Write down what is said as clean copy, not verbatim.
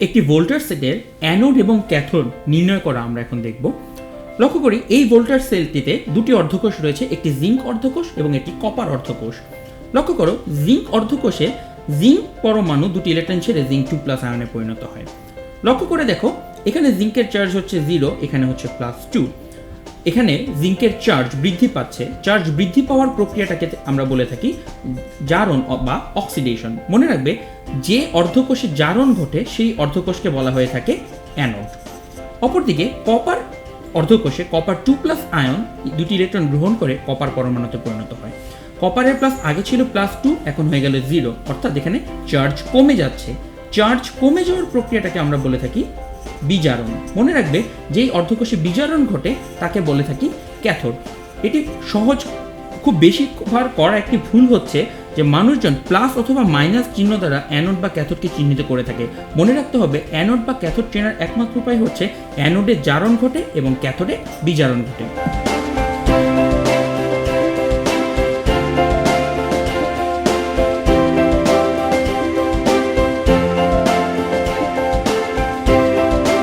একটি ভোল্টার সেটের অ্যানোড এবং ক্যাথোড নির্ণয় করা আমরা এখন দেখব। লক্ষ্য করি এই ভোল্টার সেলটিতে দুটি অর্ধকোষ রয়েছে, একটি জিঙ্ক অর্ধকোষ এবং একটি কপার অর্ধকোষ। লক্ষ্য করো জিঙ্ক অর্ধকোষে জিঙ্ক পরমাণু দুটি ইলেকট্রন ছেড়ে জিঙ্ক 2+ আয়নে পরিণত হয়। লক্ষ্য করে দেখো এখানে জিঙ্কের চার্জ হচ্ছে 0, এখানে হচ্ছে +2। এখানে জিঙ্কের চার্জ বৃদ্ধি পাচ্ছে। চার্জ বৃদ্ধি পাওয়ার প্রক্রিয়াটাকে আমরা বলে থাকি জারণ বা অক্সিডেশন। মনে রাখবে যে অর্ধকোষে জারণ ঘটে সেই অর্ধকোষকে বলা হয়ে থাকে অ্যানোড। অপরদিকে কপার অর্ধকোষে কপার 2+ আয়ন দুটি ইলেকট্রন গ্রহণ করে কপার পরমাণুতে পরিণত হয়। কপারের প্লাস আগে ছিল +2, এখন হয়ে গেল 0, অর্থাৎ এখানে চার্জ কমে যাচ্ছে। চার্জ কমে যাওয়ার প্রক্রিয়াটাকে আমরা বলে থাকি বিজারণ। মনে রাখবে যেই অর্ধকোষে বিজারণ ঘটে তাকে বলে থাকি ক্যাথোড। এটি সহজ, খুব বেশিবার করা একটি ভুল হচ্ছে যে মানুষজন প্লাস অথবা মাইনাস চিহ্ন দ্বারা অ্যানোড বা ক্যাথোডকে চিহ্নিত করে থাকে। মনে রাখতে হবে অ্যানোড বা ক্যাথোড চেনার একমাত্র উপায় হচ্ছে অ্যানোডে জারণ ঘটে এবং ক্যাথোডে বিজারণ ঘটে।